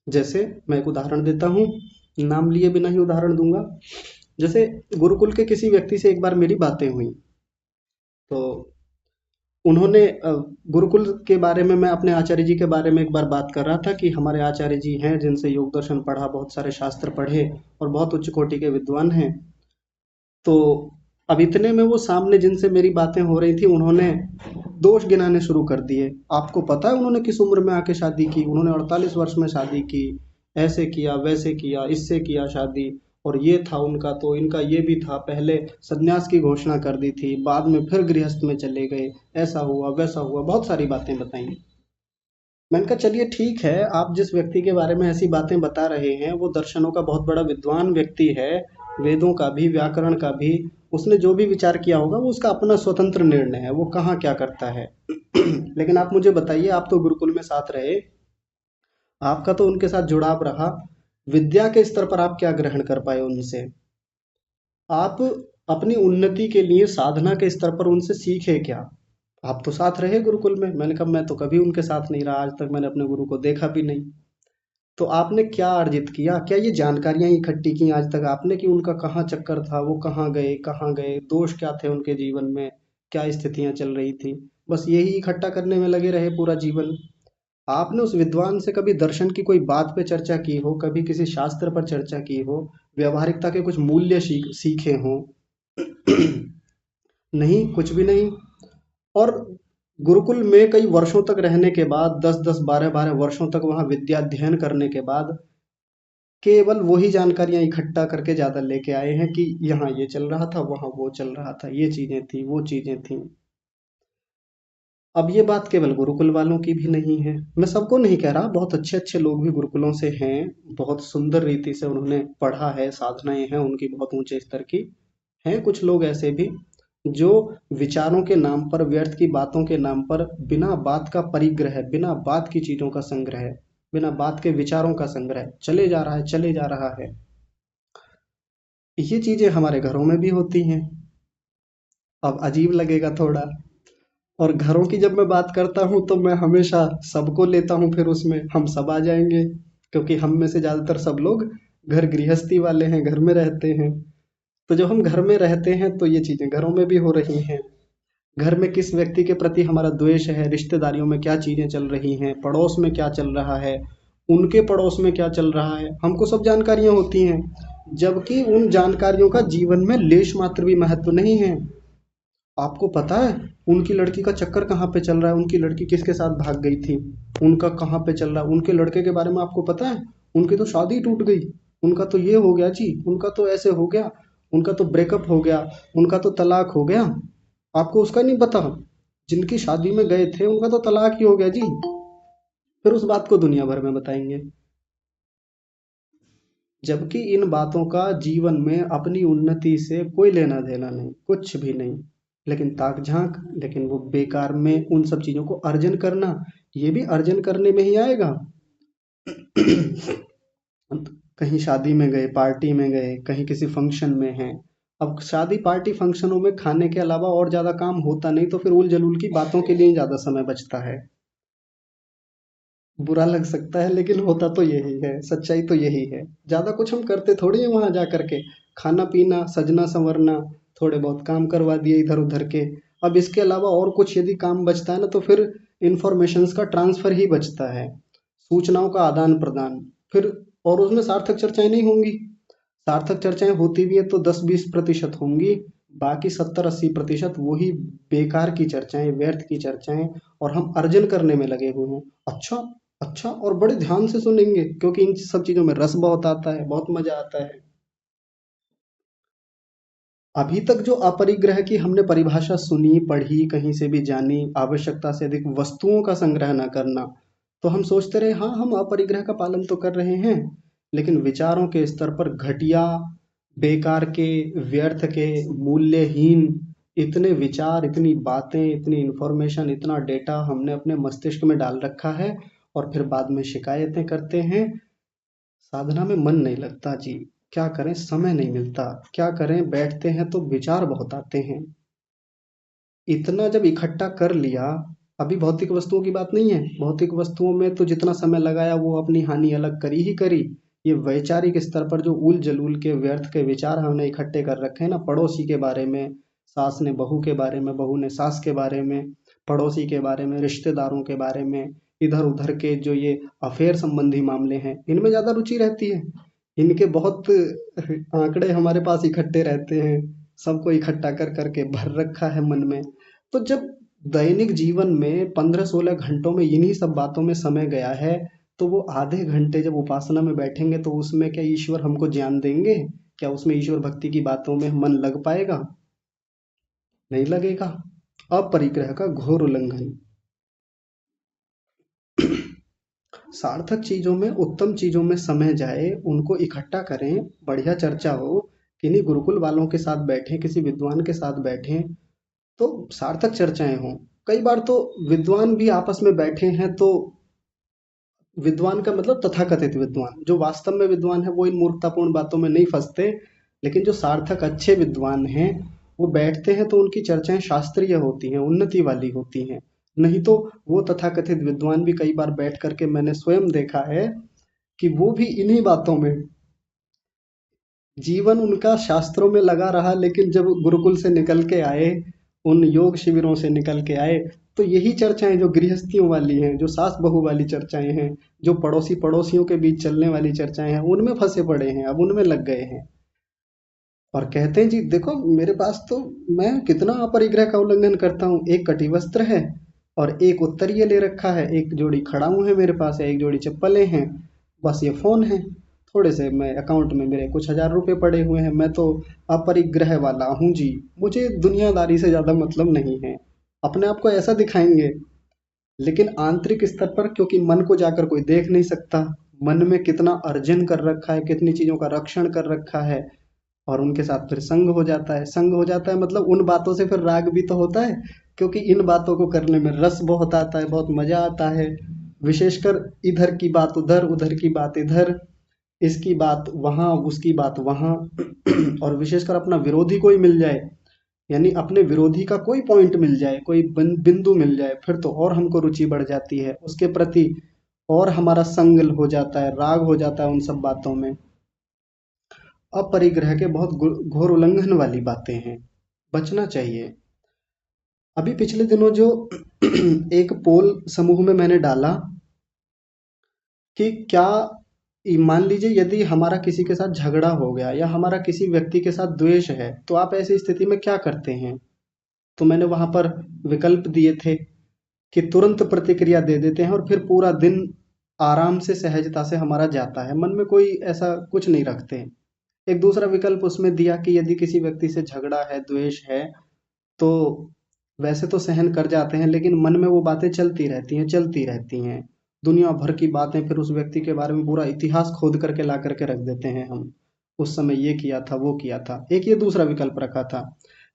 जैसे मैं एक उदाहरण देता हूँ, नाम लिए बिना ही उदाहरण दूंगा। जैसे गुरुकुल के किसी व्यक्ति से एक बार मेरी बातें हुई, तो उन्होंने गुरुकुल के बारे में, मैं अपने आचार्य जी के बारे में एक बार बात कर रहा था कि हमारे आचार्य जी हैं जिनसे योग दर्शन पढ़ा, बहुत सारे शास्त्र पढ़े और बहुत उच्च कोटि के विद्वान हैं। तो अब इतने में वो सामने जिनसे मेरी बातें हो रही थी, उन्होंने दोष गिनाने शुरू कर दिए। आपको पता है उन्होंने किस उम्र में आके शादी की, उन्होंने 48 वर्ष में शादी की, ऐसे किया वैसे किया, इससे किया शादी, और ये था उनका, तो इनका ये भी था, पहले सन्यास की घोषणा कर दी थी, बाद में फिर गृहस्थ में चले गए, ऐसा हुआ वैसा हुआ, बहुत सारी बातें बताई। मैंने कहा चलिए ठीक है, आप जिस व्यक्ति के बारे में ऐसी बातें बता रहे हैं वो दर्शनों का बहुत बड़ा विद्वान व्यक्ति है, वेदों का भी, व्याकरण का भी, उसने जो भी विचार किया होगा वो उसका अपना स्वतंत्र निर्णय है, वो कहाँ क्या करता है। लेकिन आप मुझे बताइए, आप तो गुरुकुल में साथ रहे, आपका तो उनके साथ जुड़ाव रहा, विद्या के स्तर पर आप क्या ग्रहण कर पाए उनसे, आप अपनी उन्नति के लिए साधना के स्तर पर उनसे सीखे क्या। आप तो साथ रहे गुरुकुल में, मैंने कहा मैं तो कभी उनके साथ नहीं रहा, आज तक मैंने अपने गुरु को देखा भी नहीं। तो आपने क्या अर्जित किया, क्या ये जानकारियां इकट्ठी की आज तक आपने, कि उनका कहाँ चक्कर था, वो कहाँ गए, दोष क्या थे उनके जीवन में, क्या स्थितियां चल रही थी, बस यही इकट्ठा करने में लगे रहे पूरा जीवन। आपने उस विद्वान से कभी दर्शन की कोई बात पे चर्चा की हो, कभी किसी शास्त्र पर चर्चा की हो, व्यवहारिकता के कुछ मूल्य सीखे हों। नहीं, कुछ भी नहीं। और गुरुकुल में कई वर्षों तक रहने के बाद, 10-10 12-12 वर्षों तक वहाँ विद्या अध्ययन करने के बाद, केवल वही जानकारियां इकट्ठा करके ज्यादा लेके आए हैं कि यहाँ ये चल रहा था, वहाँ वो चल रहा था, ये चीजें थी, वो चीजें थी। अब ये बात केवल गुरुकुल वालों की भी नहीं है, मैं सबको नहीं कह रहा, बहुत अच्छे अच्छे लोग भी गुरुकुलों से हैं, बहुत सुंदर रीति से उन्होंने पढ़ा है, साधनाएं हैं उनकी बहुत ऊंचे स्तर की। हैं कुछ लोग ऐसे भी जो विचारों के नाम पर, व्यर्थ की बातों के नाम पर, बिना बात का परिग्रह, बिना बात की चीजों का संग्रह, बिना बात के विचारों का संग्रह चले जा रहा है, चले जा रहा है। ये चीजें हमारे घरों में भी होती हैं। अब अजीब लगेगा थोड़ा। और घरों की जब मैं बात करता हूँ तो मैं हमेशा सबको लेता हूँ, फिर उसमें हम सब आ जाएंगे, क्योंकि हम में से ज्यादातर सब लोग घर गृहस्थी वाले हैं, घर में रहते हैं। तो जब हम घर में रहते हैं तो ये चीजें घरों में भी हो रही हैं। घर में किस व्यक्ति के प्रति हमारा द्वेष है, रिश्तेदारियों में क्या चीजें चल रही हैं, पड़ोस में क्या चल रहा है, उनके पड़ोस में क्या चल रहा है, हमको सब जानकारियां होती हैं। जबकि उन जानकारियों का जीवन में लेश मात्र भी महत्व नहीं है। आपको पता है उनकी लड़की का चक्कर कहाँ पे चल रहा है, उनकी लड़की किसके साथ भाग गई थी, उनका कहाँ पे चल रहा है, उनके लड़के के बारे में आपको पता है, उनकी तो शादी टूट गई, उनका तो ये हो गया जी, उनका तो ऐसे हो गया, उनका तो ब्रेकअप हो गया, उनका तो तलाक हो गया। आपको उसका नहीं पता, जिनकी शादी में गए थे उनका तो तलाक ही हो गया जी। फिर उस बात को दुनिया भर में बताएंगे, जबकि इन बातों का जीवन में अपनी उन्नति से कोई लेना देना नहीं, कुछ भी नहीं। लेकिन ताक झांक, लेकिन वो बेकार में उन सब चीजों को अर्जन करना, ये भी अर्जन करने में ही आएगा। कहीं शादी में गए, पार्टी में गए, कहीं किसी फंक्शन में हैं। अब शादी पार्टी फंक्शनों में खाने के अलावा और ज्यादा काम होता नहीं, तो फिर उल जलूल की बातों के लिए ही ज्यादा समय बचता है। बुरा लग सकता है लेकिन होता तो यही है, सच्चाई तो यही है। ज्यादा कुछ हम करते थोड़ी है वहां जा करके, खाना पीना, सजना संवरना, थोड़े बहुत काम करवा दिए इधर उधर के। अब इसके अलावा और कुछ यदि काम बचता है ना, तो फिर इंफॉर्मेशंस का ट्रांसफर ही बचता है, सूचनाओं का आदान प्रदान। फिर और उसमें सार्थक चर्चाएं नहीं होंगी। सार्थक चर्चाएं होती भी है तो 10-20% होंगी, बाकी 70-80% वही बेकार की चर्चाएं, व्यर्थ की चर्चाएं, और हम अर्जन करने में लगे हुए हैं। अच्छा, अच्छा, और बड़े ध्यान से सुनेंगे क्योंकि इन सब चीजों में रस बहुत आता है, बहुत मजा आता है। अभी तक जो अपरिग्रह की हमने परिभाषा सुनी, पढ़ी, कहीं से भी जानी, आवश्यकता से अधिक वस्तुओं का संग्रह न करना, तो हम सोचते रहे हाँ हम अपरिग्रह का पालन तो कर रहे हैं। लेकिन विचारों के स्तर पर घटिया, बेकार के, व्यर्थ के, मूल्यहीन इतने विचार, इतनी बातें, इतनी इंफॉर्मेशन, इतना डेटा हमने अपने मस्तिष्क में डाल रखा है, और फिर बाद में शिकायतें करते हैं। साधना में मन नहीं लगता जी, क्या करें, समय नहीं मिलता, क्या करें, बैठते हैं तो विचार बहुत आते हैं। इतना जब इकट्ठा कर लिया, अभी भौतिक वस्तुओं की बात नहीं है, भौतिक वस्तुओं में तो जितना समय लगाया वो अपनी हानि अलग करी ही करी। ये वैचारिक स्तर पर जो उल जलूल के, व्यर्थ के विचार हमने इकट्ठे कर रखे हैं ना, पड़ोसी के बारे में, सास ने बहू के बारे में, बहू ने सास के बारे में, पड़ोसी के बारे में, रिश्तेदारों के बारे में, इधर उधर के जो ये अफेयर संबंधी मामले हैं, इनमें ज्यादा रुचि रहती है। इनके बहुत आंकड़े हमारे पास इकट्ठे रहते हैं, सबको इकट्ठा कर करके भर रखा है मन में। तो जब दैनिक जीवन में 15-16 घंटों में इन्हीं सब बातों में समय गया है, तो वो आधे घंटे जब उपासना में बैठेंगे तो उसमें क्या ईश्वर हमको ज्ञान देंगे? क्या उसमें ईश्वर भक्ति की बातों में मन लग पाएगा? नहीं लगेगा। अपरिग्रह का घोर उल्लंघन। सार्थक चीजों में, उत्तम चीजों में समय जाए, उनको इकट्ठा करें, बढ़िया चर्चा हो, किन्हीं गुरुकुल वालों के साथ बैठें, किसी विद्वान के साथ बैठें, तो सार्थक चर्चाएं हों। कई बार तो विद्वान भी आपस में बैठे हैं तो, विद्वान का मतलब तथाकथित विद्वान, जो वास्तव में विद्वान है वो इन मूर्खतापूर्ण बातों में नहीं फंसते। लेकिन जो सार्थक अच्छे विद्वान हैं, वो बैठते हैं तो उनकी चर्चाएं शास्त्रीय होती हैं, उन्नति वाली होती हैं। नहीं तो वो तथाकथित विद्वान भी कई बार बैठ करके मैंने स्वयं देखा है कि वो भी इन्हीं बातों में, जीवन उनका शास्त्रों में लगा रहा, लेकिन जब गुरुकुल से निकल के आए, उन योग शिविरों से निकल के आए, तो यही चर्चाएं जो गृहस्थियों वाली हैं, जो सास बहू वाली चर्चाएं हैं, जो पड़ोसी पड़ोसियों के बीच चलने वाली चर्चाएं हैं, उनमें फंसे पड़े हैं, अब उनमें लग गए हैं। और कहते हैं जी देखो मेरे पास तो, मैं कितना अपरिग्रह का उल्लंघन करता हूँ, एक कटी वस्त्र है और एक उत्तरीय ले रखा है, एक जोड़ी खड़ाऊं है मेरे पास है, एक जोड़ी चप्पलें हैं, बस ये फोन है, थोड़े से मैं अकाउंट में मेरे कुछ हजार रुपए पड़े हुए हैं, मैं तो अपरिग्रह वाला हूँ जी, मुझे दुनियादारी से ज्यादा मतलब नहीं है, अपने आप को ऐसा दिखाएंगे। लेकिन आंतरिक स्तर पर, क्योंकि मन को जाकर कोई देख नहीं सकता, मन में कितना अर्जन कर रखा है, कितनी चीजों का रक्षण कर रखा है, और उनके साथ फिर संग हो जाता है। संग हो जाता है मतलब उन बातों से फिर राग भी तो होता है, क्योंकि इन बातों को करने में रस बहुत आता है, बहुत मजा आता है। विशेषकर इधर की बात उधर, उधर की बात इधर, इसकी बात वहां, उसकी बात वहां। और विशेषकर अपना विरोधी कोई मिल जाए, यानी अपने विरोधी का कोई पॉइंट मिल जाए, कोई बिंदु मिल जाए, फिर तो और हमको रुचि बढ़ जाती है उसके प्रति, और हमारा संग हो जाता है, राग हो जाता है उन सब बातों में। अपरिग्रह के बहुत घोर उल्लंघन वाली बातें हैं, बचना चाहिए। अभी पिछले दिनों जो एक पोल समूह में मैंने डाला कि क्या, मान लीजिए यदि हमारा किसी के साथ झगड़ा हो गया या हमारा किसी व्यक्ति के साथ द्वेष है, तो आप ऐसी स्थिति में क्या करते हैं? तो मैंने वहां पर विकल्प दिए थे कि तुरंत प्रतिक्रिया दे देते हैं और फिर पूरा दिन आराम से सहजता से हमारा जाता है, मन में कोई ऐसा कुछ नहीं रखते हैं। एक दूसरा विकल्प उसमें दिया कि यदि किसी व्यक्ति से झगड़ा है, द्वेष है, तो वैसे तो सहन कर जाते हैं, लेकिन मन में वो बातें चलती रहती हैं, चलती रहती हैं। दुनिया भर की बातें, फिर उस व्यक्ति के बारे में पूरा इतिहास खोद करके ला करके रख देते हैं हम, उस समय ये किया था, वो किया था। एक ये दूसरा विकल्प रखा था।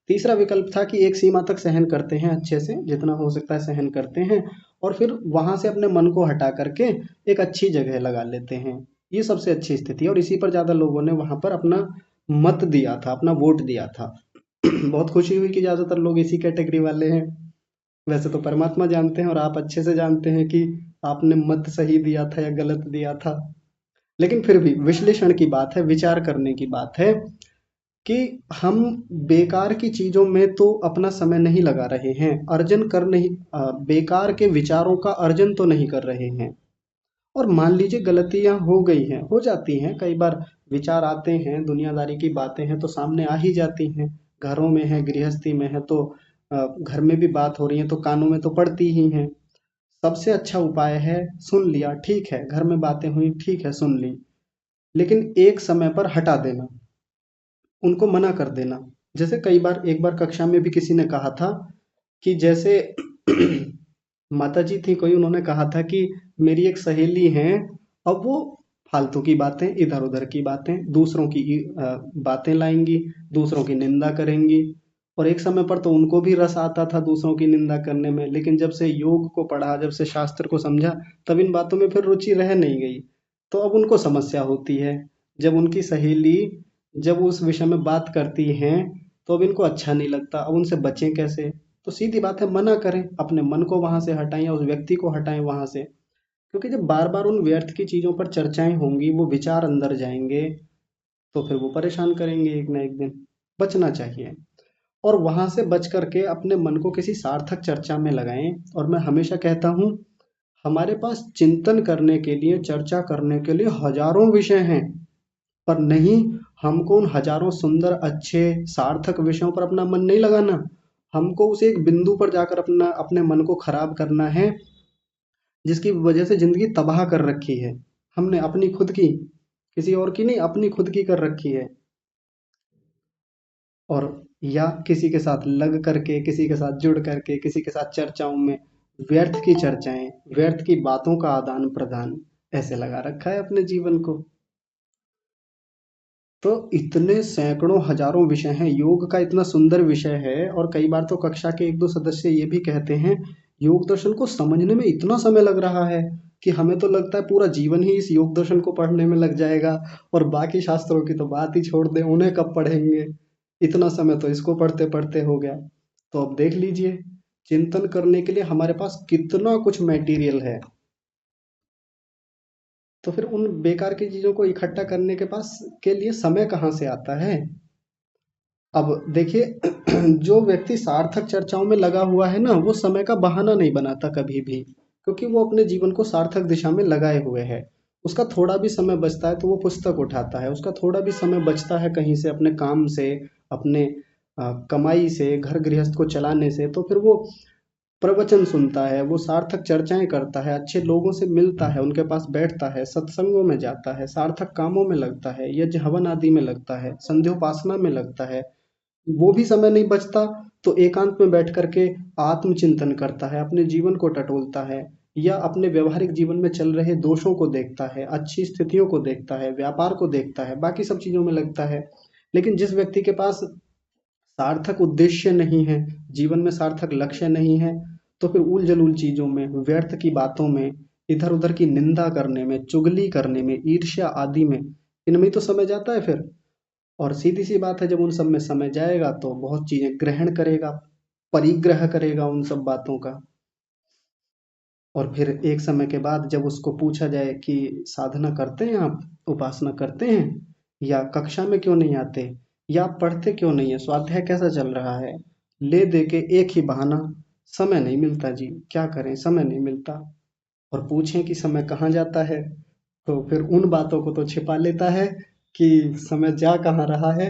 तीसरा विकल्प था कि एक सीमा तक सहन करते हैं, अच्छे से जितना हो सकता है सहन करते हैं, और फिर वहां से अपने मन को हटा करके एक अच्छी जगह लगा लेते हैं। ये सबसे अच्छी स्थिति है, और इसी पर ज्यादा लोगों ने वहां पर अपना मत दिया था, अपना वोट दिया था। बहुत खुशी हुई कि ज्यादातर लोग इसी कैटेगरी वाले हैं। वैसे तो परमात्मा जानते हैं और आप अच्छे से जानते हैं कि आपने मत सही दिया था या गलत दिया था। लेकिन फिर भी विश्लेषण की बात है, विचार करने की बात है कि हम बेकार की चीजों में तो अपना समय नहीं लगा रहे हैं, अर्जन कर नहीं, बेकार के विचारों का अर्जन तो नहीं कर रहे हैं। और मान लीजिए गलतियां हो गई हैं, हो जाती हैं कई बार, विचार आते हैं, दुनियादारी की बातें हैं तो सामने आ ही जाती हैं। घरों में है, गृहस्थी में है, तो घर में भी बात हो रही है तो कानों में तो पड़ती ही हैं। सबसे अच्छा उपाय है, सुन लिया ठीक है, घर में बातें हुई ठीक है, सुन ली, लेकिन एक समय पर हटा देना, उनको मना कर देना। जैसे कई बार, एक बार कक्षा में भी किसी ने कहा था कि जैसे माता जी थी कोई, उन्होंने कहा था कि मेरी एक सहेली है, अब वो फालतू की बातें, इधर उधर की बातें, दूसरों की बातें लाएंगी, दूसरों की निंदा करेंगी। और एक समय पर तो उनको भी रस आता था दूसरों की निंदा करने में, लेकिन जब से योग को पढ़ा, जब से शास्त्र को समझा, तब इन बातों में फिर रुचि रह नहीं गई। तो अब उनको समस्या होती है, जब उनकी सहेली जब उस विषय में बात करती हैं, तो अब इनको अच्छा नहीं लगता, अब उनसे बचें कैसे? तो सीधी बात है, मना करें, अपने मन को वहां से हटाएं या उस व्यक्ति को हटाएं वहां से। क्योंकि जब बार बार उन व्यर्थ की चीजों पर चर्चाएं होंगी, वो विचार अंदर जाएंगे, तो फिर वो परेशान करेंगे एक ना एक दिन। बचना चाहिए, और वहां से बच करके अपने मन को किसी सार्थक चर्चा में लगाएं। और मैं हमेशा कहता हूँ, हमारे पास चिंतन करने के लिए, चर्चा करने के लिए हजारों विषय हैं, पर नहीं, हमको उन हजारों सुंदर, अच्छे, सार्थक विषयों पर अपना मन नहीं लगाना। हमको उस एक बिंदु पर जाकर अपना, अपने मन को खराब करना है, जिसकी वजह से जिंदगी तबाह कर रखी है हमने, अपनी खुद की, किसी और की नहीं, अपनी खुद की कर रखी है। और या किसी के साथ लग करके, किसी के साथ जुड़ करके, किसी के साथ चर्चाओं में, व्यर्थ की चर्चाएं, व्यर्थ की बातों का आदान प्रदान, ऐसे लगा रखा है अपने जीवन को। तो इतने सैकड़ों हजारों विषय हैं, योग का इतना सुंदर विषय है, और कई बार तो कक्षा के एक दो सदस्य ये भी कहते हैं, योग दर्शन को समझने में इतना समय लग रहा है कि हमें तो लगता है पूरा जीवन ही इस योग दर्शन को पढ़ने में लग जाएगा, और बाकी शास्त्रों की तो बात ही छोड़ दें, उन्हें कब पढ़ेंगे, इतना समय तो इसको पढ़ते पढ़ते हो गया। तो अब देख लीजिए, चिंतन करने के लिए हमारे पास कितना कुछ मटेरियल है, तो फिर उन बेकार की चीजों को इकट्ठा करने के पास के लिए समय कहाँ से आता है? अब देखिए, जो व्यक्ति सार्थक चर्चाओं में लगा हुआ है ना, वो समय का बहाना नहीं बनाता कभी भी, क्योंकि वो अपने जीवन को सार्थक दिशा में लगाए हुए है। उसका थोड़ा भी समय बचता है तो वो पुस्तक उठाता है, उसका थोड़ा भी समय बचता है कहीं से, अपने काम से, अपने कमाई से, घर गृहस्थ को चलाने से, तो फिर वो प्रवचन सुनता है, वो सार्थक चर्चाएं करता है, अच्छे लोगों से मिलता है, उनके पास बैठता है, सत्संगों में जाता है, सार्थक कामों में लगता है, यज्ञ हवन आदि में लगता है, संध्योपासना में लगता है, वो भी समय नहीं बचता तो एकांत में बैठ करके आत्मचिंतन करता है, अपने जीवन को टटोलता है, या अपने व्यवहारिक जीवन में चल रहे दोषों को देखता है, अच्छी स्थितियों को देखता है, व्यापार को देखता है, बाकी सब चीजों में लगता है। लेकिन जिस व्यक्ति के पास सार्थक उद्देश्य नहीं है, जीवन में सार्थक लक्ष्य नहीं है, तो फिर उल जलूल चीजों में, व्यर्थ की बातों में, इधर उधर की निंदा करने में, चुगली करने में, ईर्ष्या आदि में, इनमें ही तो समय जाता है फिर। और सीधी सी बात है, जब उन सब में समय जाएगा तो बहुत चीजें ग्रहण करेगा, परिग्रह करेगा उन सब बातों का। और फिर एक समय के बाद जब उसको पूछा जाए कि साधना करते हैं आप, उपासना करते हैं, या कक्षा में क्यों नहीं आते, या आप पढ़ते क्यों नहीं है, स्वाध्याय कैसा चल रहा है, ले दे के एक ही बहाना, समय नहीं मिलता जी, क्या करें समय नहीं मिलता। और पूछें कि समय कहाँ जाता है, तो फिर उन बातों को तो छिपा लेता है कि समय जा कहाँ रहा है।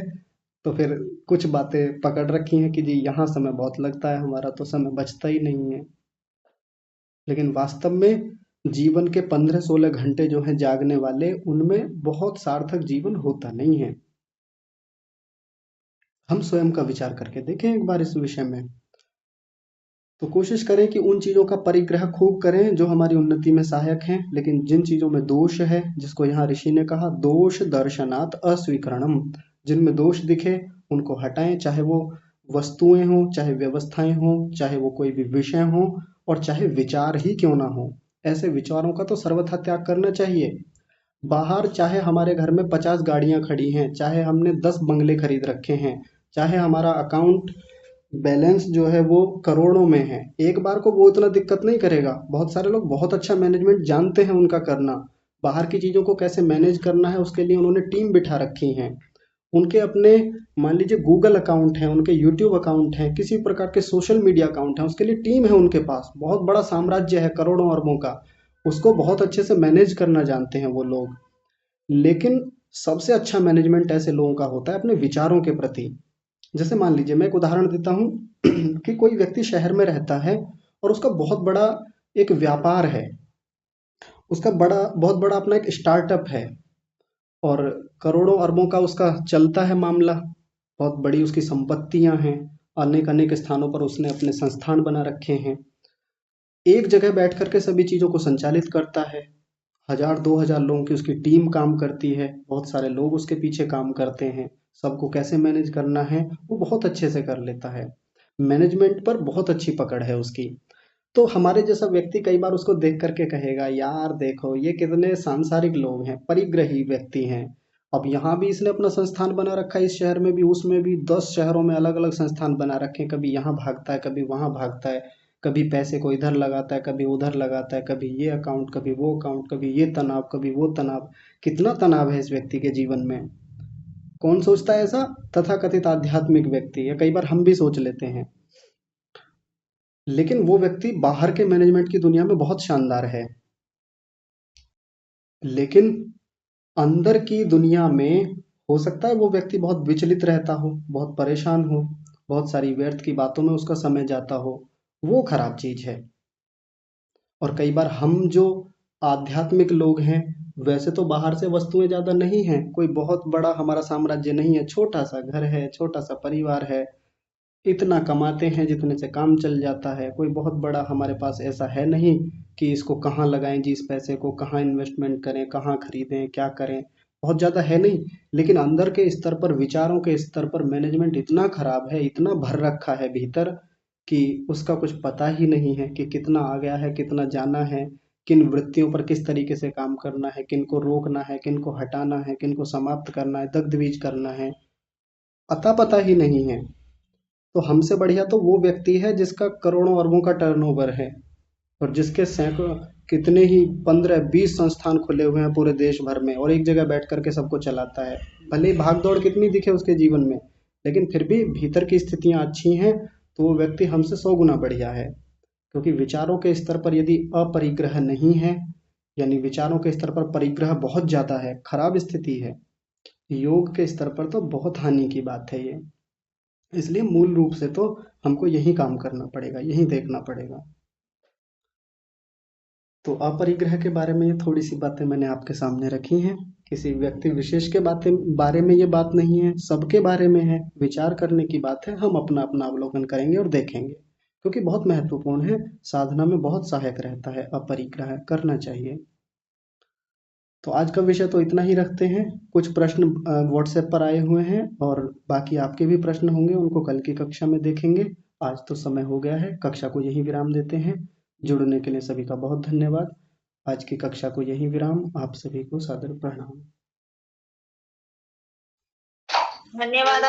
तो फिर कुछ बातें पकड़ रखी हैं कि जी यहाँ समय बहुत लगता है हमारा, तो समय बचता ही नहीं है। लेकिन वास्तव में जीवन के 15-16 घंटे जो हैं जागने वाले, उनमें बहुत सार्थक जीवन होता नहीं है। हम स्वयं का विचार करके देखें एक बार इस विषय में। तो कोशिश करें कि उन चीज़ों का परिग्रह खूब करें जो हमारी उन्नति में सहायक हैं, लेकिन जिन चीज़ों में दोष है, जिसको यहाँ ऋषि ने कहा दोष दर्शनात् अस्वीकरणम, जिनमें दोष दिखे उनको हटाएं, चाहे वो वस्तुएं हों, चाहे व्यवस्थाएं हों, चाहे वो कोई भी विषय हो, और चाहे विचार ही क्यों ना हो, ऐसे विचारों का तो सर्वथा त्याग करना चाहिए। बाहर चाहे हमारे घर में 50 गाड़ियां खड़ी हैं, चाहे हमने 10 बंगले खरीद रखे हैं, चाहे हमारा अकाउंट बैलेंस जो है वो करोड़ों में है, एक बार को वो इतना दिक्कत नहीं करेगा। बहुत सारे लोग बहुत अच्छा मैनेजमेंट जानते हैं उनका करना, बाहर की चीज़ों को कैसे मैनेज करना है उसके लिए उन्होंने टीम बिठा रखी हैं। उनके अपने मान लीजिए गूगल अकाउंट है, उनके यूट्यूब अकाउंट है, किसी प्रकार के सोशल मीडिया अकाउंट है, उसके लिए टीम है उनके पास, बहुत बड़ा साम्राज्य है करोड़ों अरबों का, उसको बहुत अच्छे से मैनेज करना जानते हैं वो लोग। लेकिन सबसे अच्छा मैनेजमेंट ऐसे लोगों का होता है अपने विचारों के प्रति। जैसे मान लीजिए मैं एक उदाहरण देता हूँ कि कोई व्यक्ति शहर में रहता है और उसका बहुत बड़ा एक व्यापार है, उसका बहुत बड़ा अपना एक स्टार्टअप है, और करोड़ों अरबों का उसका चलता है मामला, बहुत बड़ी उसकी संपत्तियां हैं, अनेक अनेक स्थानों पर उसने अपने संस्थान बना रखे हैं, एक जगह बैठ करके सभी चीज़ों को संचालित करता है, 1000-2000 लोगों की उसकी टीम काम करती है, बहुत सारे लोग उसके पीछे काम करते हैं, सबको कैसे मैनेज करना है वो बहुत अच्छे से कर लेता है, मैनेजमेंट पर बहुत अच्छी पकड़ है उसकी। तो हमारे जैसा व्यक्ति कई बार उसको देख करके कहेगा यार देखो ये कितने सांसारिक लोग हैं, परिग्रही व्यक्ति हैं, अब यहाँ भी इसने अपना संस्थान बना रखा है, इस शहर में भी, उसमें भी, 10 शहरों में अलग अलग संस्थान बना रखे हैं, कभी यहाँ भागता है कभी वहाँ भागता है, कभी पैसे को इधर लगाता है कभी उधर लगाता है, कभी ये अकाउंट कभी वो अकाउंट, कभी ये तनाव कभी वो तनाव, कितना तनाव है इस व्यक्ति के जीवन में। कौन सोचता है ऐसा? तथाकथित आध्यात्मिक व्यक्ति, या कई बार हम भी सोच लेते हैं। लेकिन वो व्यक्ति बाहर के मैनेजमेंट की दुनिया में बहुत शानदार है, लेकिन अंदर की दुनिया में हो सकता है वो व्यक्ति बहुत विचलित रहता हो, बहुत परेशान हो, बहुत सारी व्यर्थ की बातों में उसका समय जाता हो, वो खराब चीज है। और कई बार हम जो आध्यात्मिक लोग हैं, वैसे तो बाहर से वस्तुएं ज्यादा नहीं हैं, कोई बहुत बड़ा हमारा साम्राज्य नहीं है, छोटा सा घर है, छोटा सा परिवार है, इतना कमाते हैं जितने से काम चल जाता है, कोई बहुत बड़ा हमारे पास ऐसा है नहीं कि इसको कहाँ लगाएं जी, इस पैसे को कहाँ इन्वेस्टमेंट करें, कहाँ खरीदें, क्या करें, बहुत ज़्यादा है नहीं। लेकिन अंदर के स्तर पर, विचारों के स्तर पर मैनेजमेंट इतना खराब है, इतना भर रखा है भीतर, कि उसका कुछ पता ही नहीं है कि कितना आ गया है, कितना जाना है, किन वृत्तियों पर किस तरीके से काम करना है, किन को रोकना है, किन को हटाना है, किन को समाप्त करना है, दग्ध बीज करना है, अता पता ही नहीं है। तो हमसे बढ़िया तो वो व्यक्ति है जिसका करोड़ों अरबों का टर्नओवर है, और जिसके सैकड़ों, कितने ही 15-20 संस्थान खुले हुए हैं पूरे देश भर में, और एक जगह बैठ करके सबको चलाता है। भले ही भाग दौड़ कितनी दिखे उसके जीवन में, लेकिन फिर भी भीतर की स्थितियां अच्छी हैं, तो वो व्यक्ति हमसे 100 गुना बढ़िया है। क्योंकि विचारों के स्तर पर यदि अपरिग्रह नहीं है, यानी विचारों के स्तर पर परिग्रह बहुत ज्यादा है, खराब स्थिति है, योग के स्तर पर तो बहुत हानि की बात है ये। इसलिए मूल रूप से तो हमको यही काम करना पड़ेगा, यही देखना पड़ेगा। तो अपरिग्रह के बारे में ये थोड़ी सी बातें मैंने आपके सामने रखी हैं। किसी व्यक्ति विशेष के बारे में ये बात नहीं है, सबके बारे में है, विचार करने की बात है। हम अपना अपना अवलोकन करेंगे और देखेंगे, क्योंकि बहुत महत्वपूर्ण है, साधना में बहुत सहायक रहता है, अपरिग्रह करना चाहिए। तो आज का विषय तो इतना ही रखते हैं। कुछ प्रश्न व्हाट्सएप पर आए हुए हैं और बाकी आपके भी प्रश्न होंगे, उनको कल की कक्षा में देखेंगे। आज तो समय हो गया है, कक्षा को यहीं विराम देते हैं। जुड़ने के लिए सभी का बहुत धन्यवाद। आज की कक्षा को यहीं विराम। आप सभी को सादर प्रणाम। धन्यवाद।